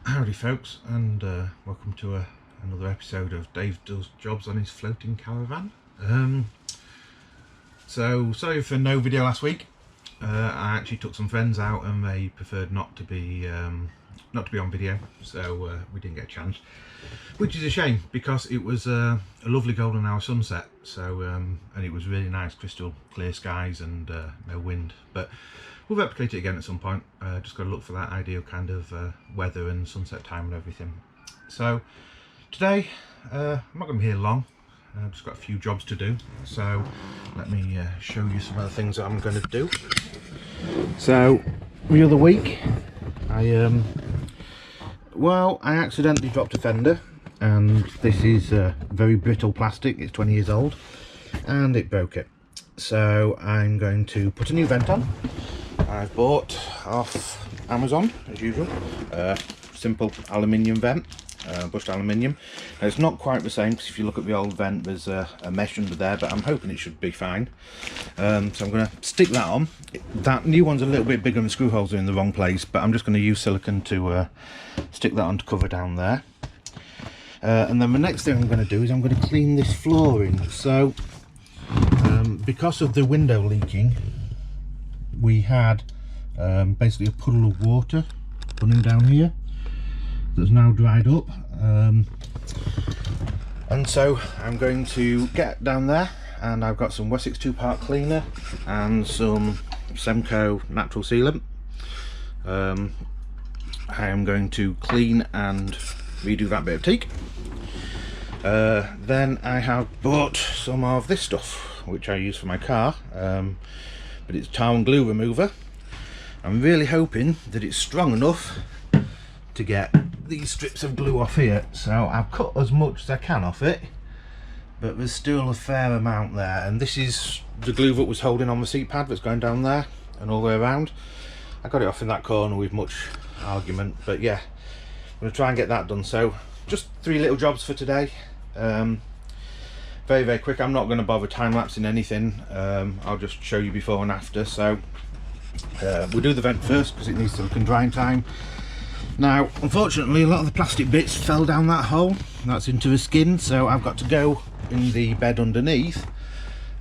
Howdy folks, and welcome to another episode of Dave Does Jobs on his floating caravan. So sorry for no video last week. I actually took some friends out and they preferred not to be on video, so we didn't get a chance, which is a shame because it was a lovely golden hour sunset. So and it was really nice, crystal clear skies and no wind, but we'll replicate it again at some point. Just got to look for that ideal kind of weather and sunset time and everything. So today I'm not going to be here long. I've just got a few jobs to do, so let me show you some of the things that I'm going to do. So the other week I accidentally dropped a fender, and this is very brittle plastic. It's 20 years old and it broke it, so I'm going to put a new vent on. I've bought off Amazon as usual, simple aluminium vent, brushed aluminium. Now, it's not quite the same because if you look at the old vent there's a mesh under there, but I'm hoping it should be fine. So I'm going to stick that on. That new one's a little bit bigger and the screw holes are in the wrong place, but I'm just going to use silicone to stick that on to cover down there. And then the next thing I'm going to do is I'm going to clean this flooring. So because of the window leaking, we had basically a puddle of water running down here that's now dried up, and so I'm going to get down there, and I've got some Wessex 2-part cleaner and some Semco natural sealant. I am going to clean and redo that bit of teak. Then I have bought some of this stuff which I use for my car, but it's tar and glue remover. I'm really hoping that it's strong enough to get these strips of glue off here. So I've cut as much as I can off it, but there's still a fair amount there, and this is the glue that was holding on the seat pad that's going down there and all the way around. I got it off in that corner with much argument, but yeah, I'm going to try and get that done. So just 3 little jobs for today. Very quick. I'm not going to bother time-lapsing anything. I'll just show you before and after. So we'll do the vent first because it needs some drying time. Now unfortunately a lot of the plastic bits fell down that hole that's into the skin, so I've got to go in the bed underneath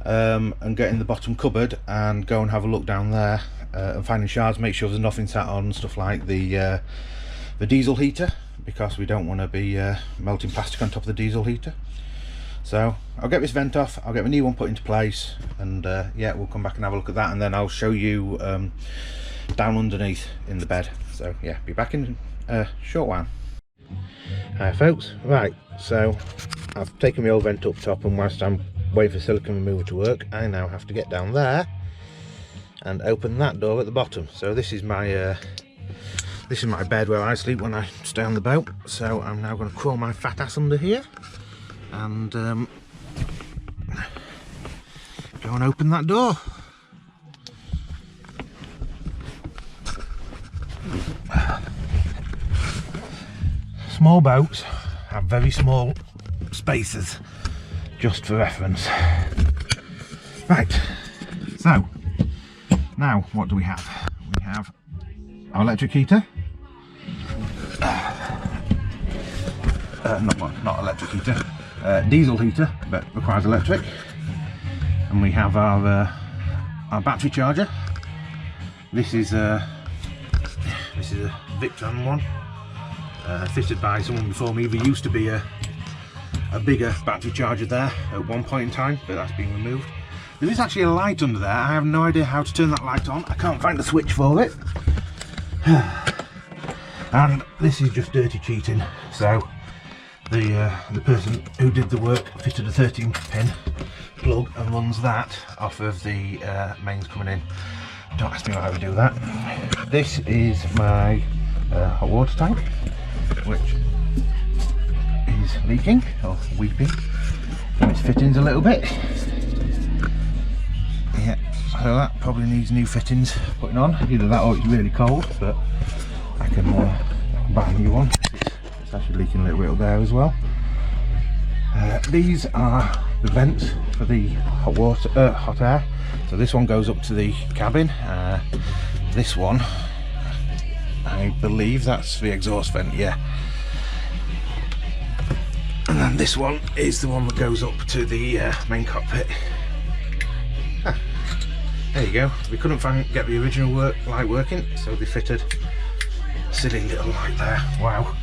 and get in the bottom cupboard and go and have a look down there and finding shards, make sure there's nothing sat on stuff like the diesel heater, because we don't want to be melting plastic on top of the diesel heater. So I'll get this vent off, I'll get the new one put into place, and yeah, we'll come back and have a look at that, and then I'll show you down underneath in the bed. So yeah, be back in a short while. Hi folks. Right, so I've taken my old vent up top, and whilst I'm waiting for silicone remover to work, I now have to get down there and open that door at the bottom. So this is my bed where I sleep when I stay on the boat. So I'm now going to crawl my fat ass under here and go and open that door. Small boats have very small spaces, just for reference. Right, so now what do we have? We have our electric heater. Not electric heater, diesel heater, but requires electric. And we have our battery charger. This is a Victron one, fitted by someone before me. There used to be a bigger battery charger there at one point in time, but that's been removed. There is actually a light under there. I have no idea how to turn that light on. I can't find the switch for it. And this is just dirty cheating. So the person who did the work fitted a 13-pin plug and runs that off of the mains coming in. Don't ask me how to do that. This is my hot water tank, which is leaking or weeping from its fittings a little bit. Yeah, so that probably needs new fittings putting on. Either that or it's really cold, but I can buy a new one. It's actually leaking a little bit up there as well. These are the vents for the hot air. So this one goes up to the cabin. This one I believe that's the exhaust vent, yeah. And then this one is the one that goes up to the main cockpit. Ah, there you go. We couldn't get the original light working, so they fitted a silly little light there. Wow.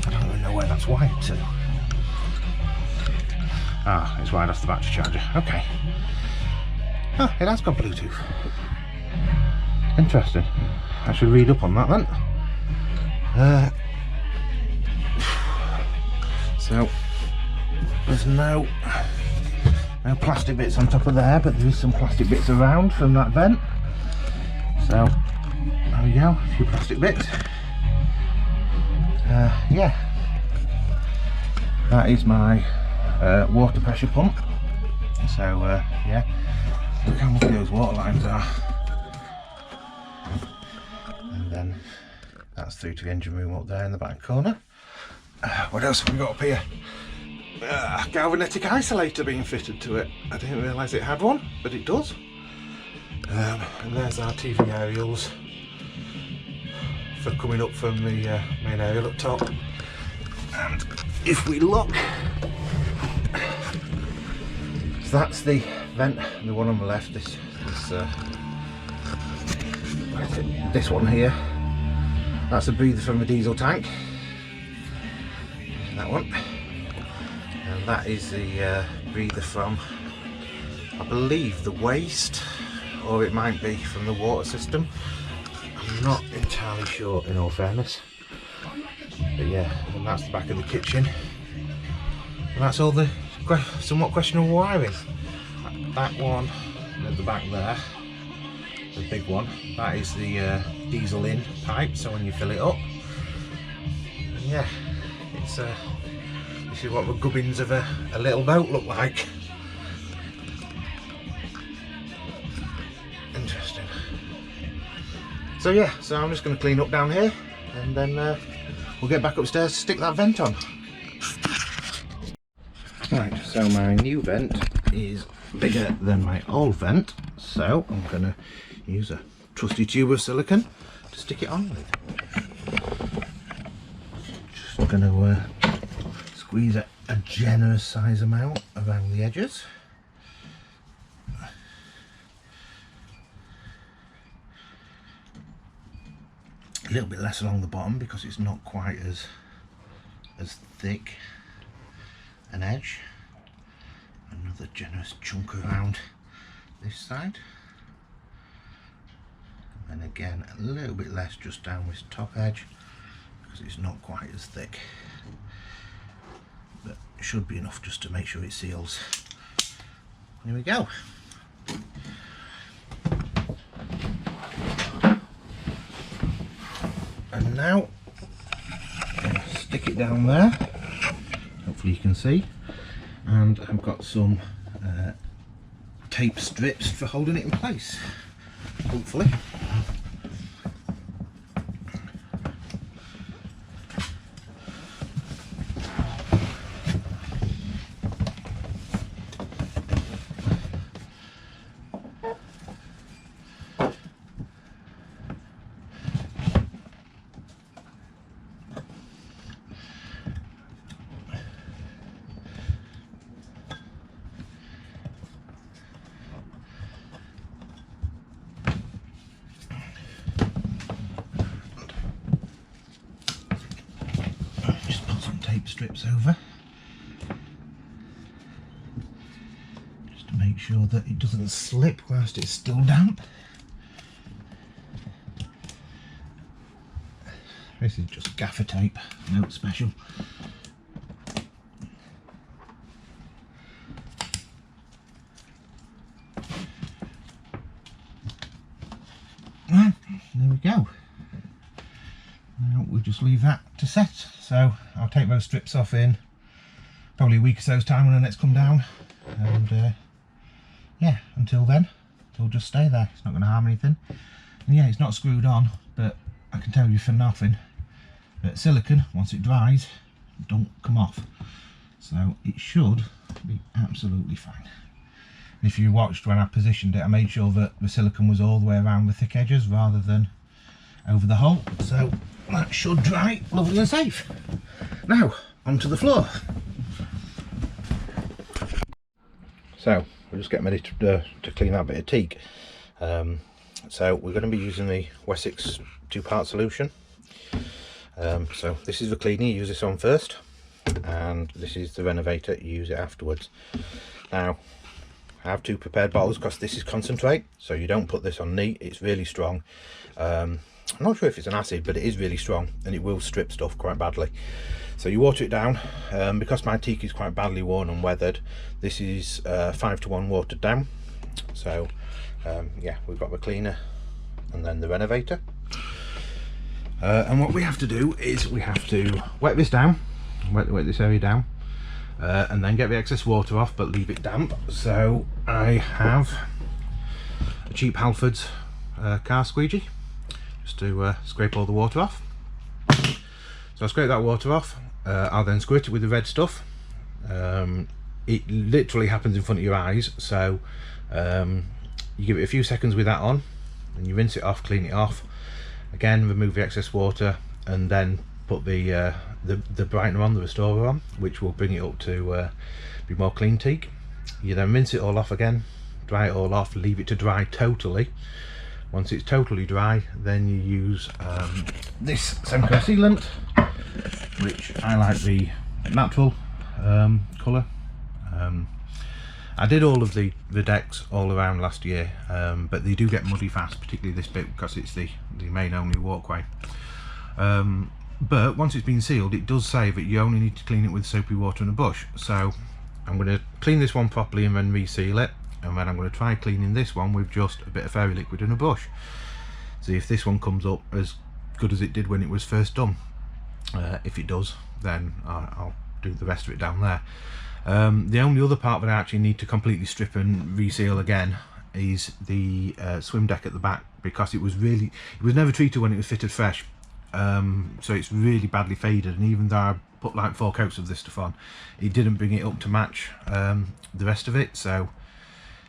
I don't even know where that's wired to. Ah, it's wired off the battery charger. Okay. Ah, it has got Bluetooth. Interesting. I should read up on that then. So there's no plastic bits on top of there, but there is some plastic bits around from that vent. So there we go, a few plastic bits. Yeah, that is my water pressure pump. So yeah, look how much those water lines are. And then that's through to the engine room up there in the back corner. What else have we got up here? Galvanic isolator being fitted to it. I didn't realise it had one, but it does. And there's our TV aerials for coming up from the main aerial up top. And if we look, so that's the vent, the one on the left. This one here, that's a breather from the diesel tank. That one, and that is the breather from, I believe, the waste, or it might be from the water system. I'm not entirely sure, in all fairness, but yeah. And that's the back of the kitchen, and that's all the somewhat questionable wiring. That one at the back there, the big one, that is the diesel in pipe, so when you fill it up, yeah, it's this is what the gubbins of a little boat look like. Interesting. So yeah, so I'm just going to clean up down here, and then we'll get back upstairs to stick that vent on. Right, so my new vent is bigger than my old vent, so I'm going to use a trusty tube of silicone to stick it on with. Just going to squeeze a generous size amount around the edges. A little bit less along the bottom because it's not quite as thick an edge. Another generous chunk around this side, and then again a little bit less just down this top edge because it's not quite as thick, but it should be enough just to make sure it seals. Here we go. And now stick it down there, hopefully you can see, and I've got some tape strips for holding it in place, hopefully. Strips over just to make sure that it doesn't slip whilst it's still damp. This is just gaffer tape, nothing special. Right, there we go. Now we'll just leave that to set. So I'll take those strips off in probably a week or so's time when the nets come down, and yeah, until then it'll just stay there. It's not going to harm anything. And yeah, it's not screwed on, but I can tell you for nothing that silicone, once it dries, don't come off, so it should be absolutely fine. If you watched when I positioned it, I made sure that the silicone was all the way around the thick edges rather than over the hole, so that should dry lovely and safe. Now onto the floor. So we're just getting ready to clean that bit of teak. So we're going to be using the Wessex 2-part solution. So this is the cleaner, you use this on first, and this is the renovator, you use it afterwards. Now I have 2 prepared bottles because this is concentrate, so you don't put this on neat, it's really strong. I'm not sure if it's an acid, but it is really strong and it will strip stuff quite badly. So you water it down. Because my teak is quite badly worn and weathered, this is 5:1 watered down. So yeah, we've got the cleaner and then the renovator. And what we have to do is we have to wet this down, wet this area down, and then get the excess water off but leave it damp. So I have a cheap Halford's car squeegee just to scrape all the water off. So I scrape that water off. I'll then squirt it with the red stuff. It literally happens in front of your eyes, so you give it a few seconds with that on and you rinse it off, clean it off again, remove the excess water, and then put the brightener on, the restorer on, which will bring it up to be more clean teak. You then rinse it all off again, dry it all off, leave it to dry totally. Once it's totally dry, then you use this Semco sealant, which I like the natural colour. I did all of the decks all around last year, but they do get muddy fast, particularly this bit because it's the main only walkway. But once it's been sealed, it does say that you only need to clean it with soapy water and a brush. So I'm going to clean this one properly and then reseal it, and then I'm going to try cleaning this one with just a bit of fairy liquid and a brush. See if this one comes up as good as it did when it was first done. If it does, then I'll do the rest of it down there. The only other part that I actually need to completely strip and reseal again is the swim deck at the back, because it was never treated when it was fitted fresh, so it's really badly faded, and even though I put like 4 coats of this stuff on, it didn't bring it up to match the rest of it. So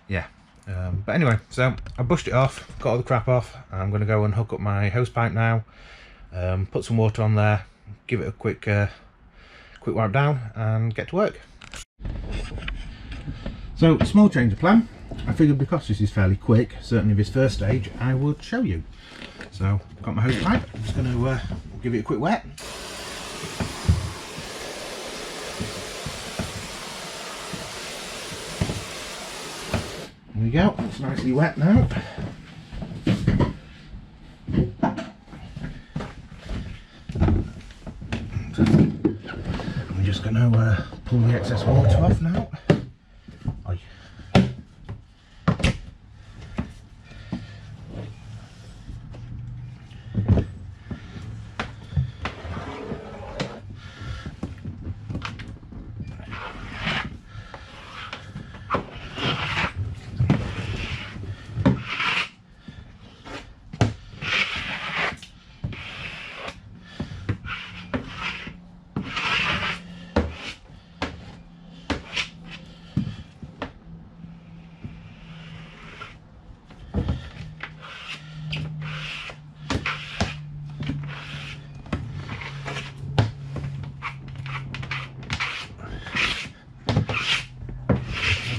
yeah, but anyway, so I brushed it off, got all the crap off. I'm going to go and hook up my hose pipe now, put some water on there, give it a quick wipe down and get to work. So, small change of plan. I figured because this is fairly quick, certainly this first stage, I would show you. So, got my hose pipe, I'm just going to give it a quick wet. There we go, it's nicely wet now. I'm just going to pull the excess water off now. Oi.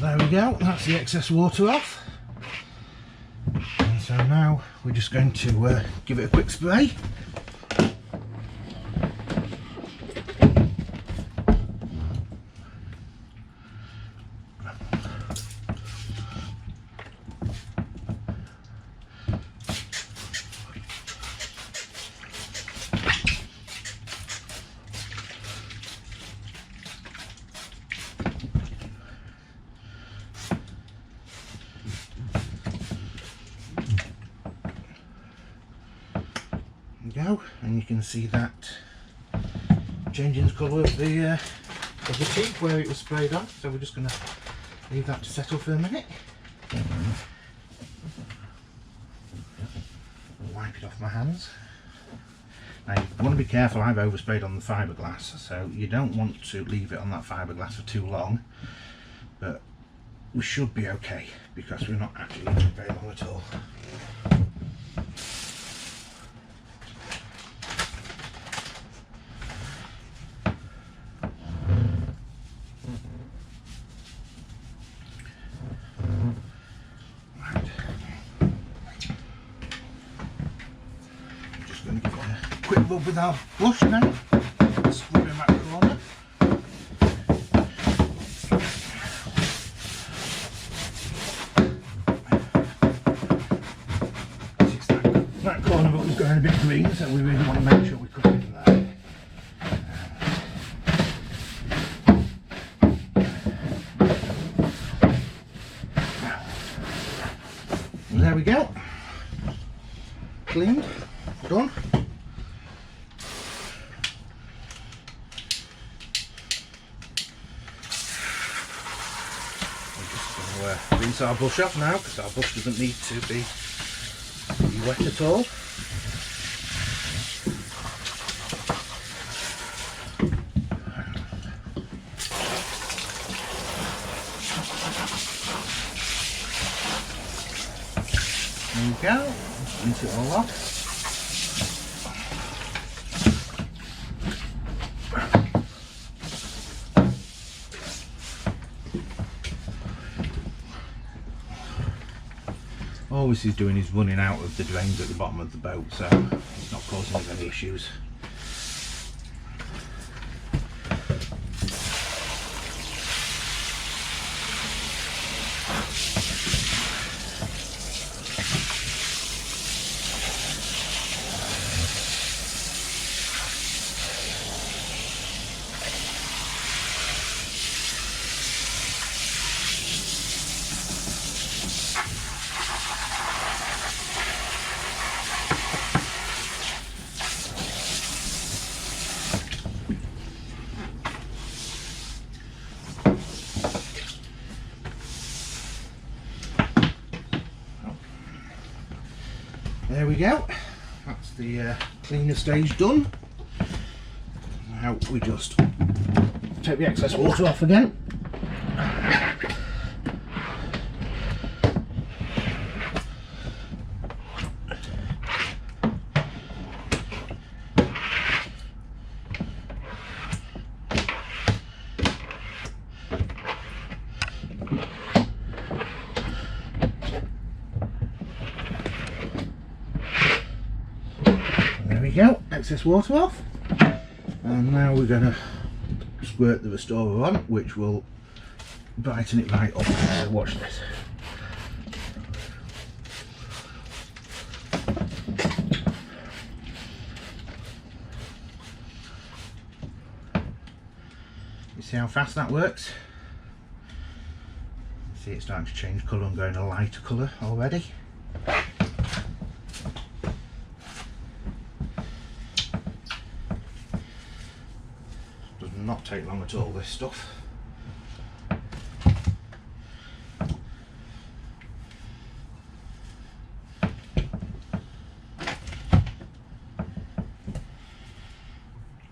There we go, that's the excess water off. And so now we're just going to give it a quick spray. Go, and you can see that changing the colour of the teak where it was sprayed on. So we're just going to leave that to settle for a minute. Wipe it off my hands. Now you want to be careful, I've oversprayed on the fiberglass, so you don't want to leave it on that fiberglass for too long. But we should be okay because we're not actually leaving very long at all. Right. I'm just going to give it a quick rub with our brush now. Scrubbing that corner. That corner but was going a bit green, so we really want to make sure we cut it in there. And there we go. Cleaned, done. We're just going to rinse our brush off now because our brush doesn't need to be wet at all. There we go, rinse it all off. All this is doing is running out of the drains at the bottom of the boat, so it's not causing us any issues. There we go, that's the cleaner stage done. Now we just take the excess water off again. Go, excess water off, and now we're going to squirt the restorer on, which will brighten it right up. So watch this. You see how fast that works? See it's starting to change colour and going a lighter colour already. Not take long at all, this stuff.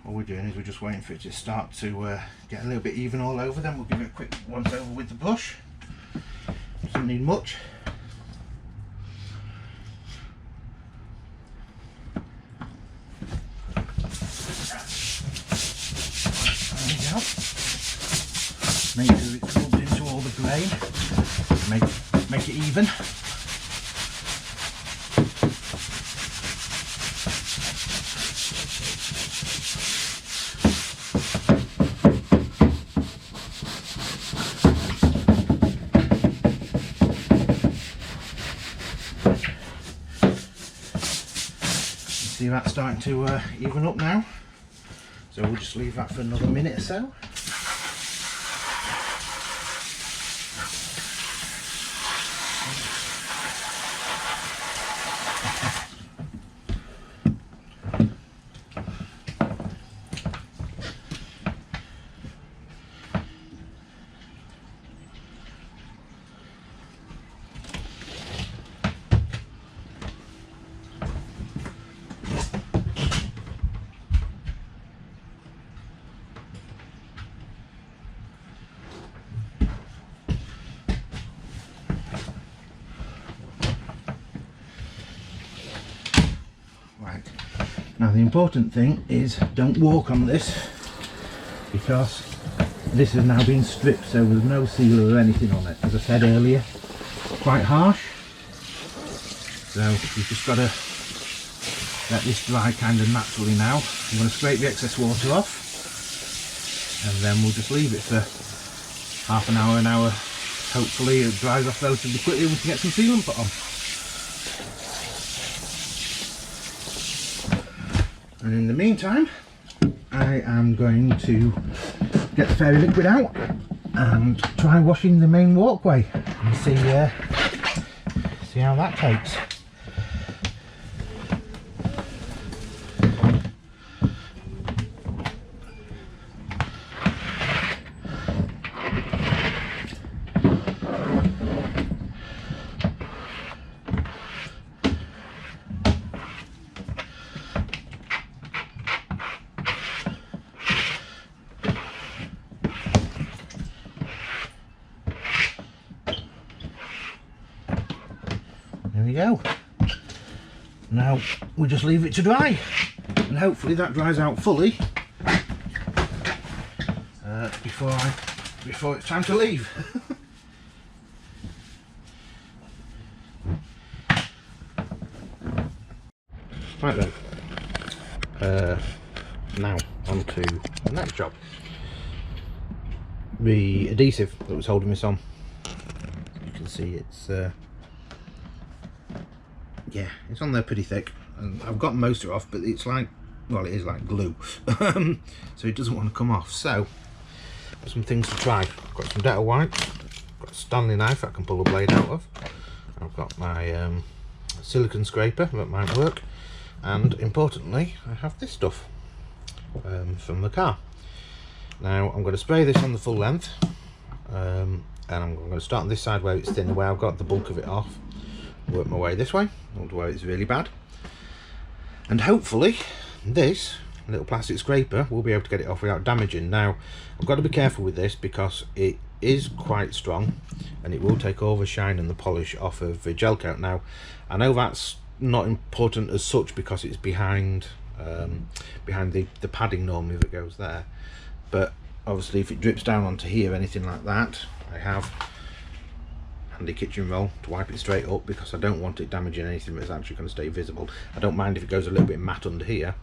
All we're doing is we're just waiting for it to start to get a little bit even all over, then we'll give it a quick once over with the brush. Doesn't need much. Make sure it's rubbed into all the grain, make it even. See that's starting to even up now, so we'll just leave that for another minute or so. the important thing is don't walk on this, because this has now been stripped, so there's no sealer or anything on it. As I said earlier, quite harsh, so you've just got to let this dry kind of naturally now. I'm going to scrape the excess water off, and then we'll just leave it for half an hour. Hopefully it dries off relatively quickly and we can get some sealant put on. And in the meantime, I am going to get the fairy liquid out and try washing the main walkway and see how that takes. There we go. Now we just leave it to dry, and hopefully that dries out fully before it's time to leave. Right then, now on to the next job. The adhesive that was holding this on. You can see it's yeah, it's on there pretty thick, and I've got most of it off, but it's like, well, it is like glue. So it doesn't want to come off. So got some things to try. I've got some Dettol white, got a Stanley knife I can pull the blade out of, I've got my silicone scraper that might work, and importantly I have this stuff from the car. Now I'm going to spray this on the full length, and I'm going to start on this side where it's thin, where I've got the bulk of it off, work my way this way, not where it's really bad, and hopefully this little plastic scraper will be able to get it off without damaging. Now I've got to be careful with this because it is quite strong and it will take all the shine and the polish off of the gel coat. Now I know that's not important as such because it's behind the padding normally that goes there, but obviously if it drips down onto here, anything like that, I have handy kitchen roll to wipe it straight up, because I don't want it damaging anything that's actually going to stay visible. I don't mind if it goes a little bit matte under here,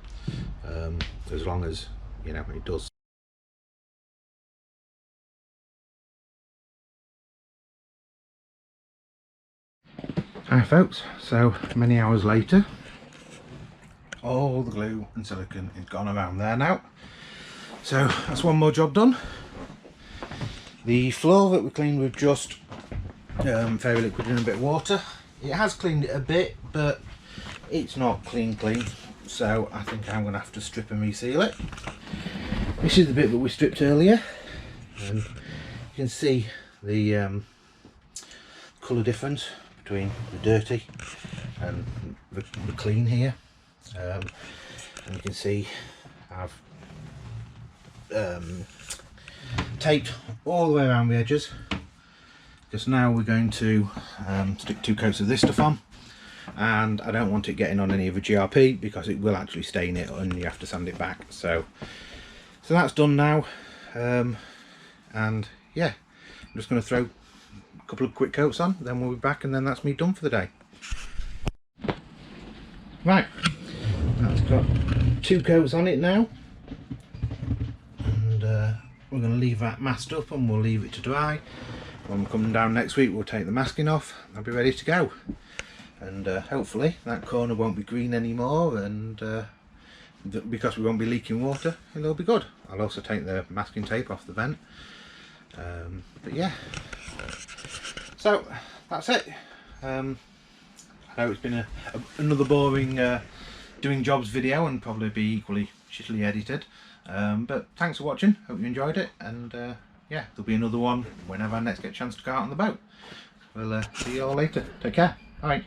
as long as, you know, it does. Hi folks, so many hours later, all the glue and silicone is gone around there now, so that's one more job done. The floor that we cleaned with just fairy liquid and a bit of water, it has cleaned it a bit, but it's not clean, so I think I'm going to have to strip and reseal it. This is the bit that we stripped earlier, and you can see the colour difference between the dirty and the clean here, and you can see I've taped all the way around the edges, because now we're going to stick 2 coats of this stuff on, and I don't want it getting on any of the GRP because it will actually stain it and you have to sand it back. So that's done now, and yeah, I'm just going to throw a couple of quick coats on, then we'll be back, and then that's me done for the day. Right, that's got 2 coats on it now, and we're going to leave that masked up and we'll leave it to dry. When we're coming down next week, we'll take the masking off, I'll be ready to go, and hopefully that corner won't be green anymore, and because we won't be leaking water, it'll be good. I'll also take the masking tape off the vent, but yeah, so that's it. I know it's been another boring doing jobs video, and probably be equally shittily edited, but thanks for watching, hope you enjoyed it, and yeah, there'll be another one whenever I next get a chance to go out on the boat. We'll see you all later. Take care. Bye.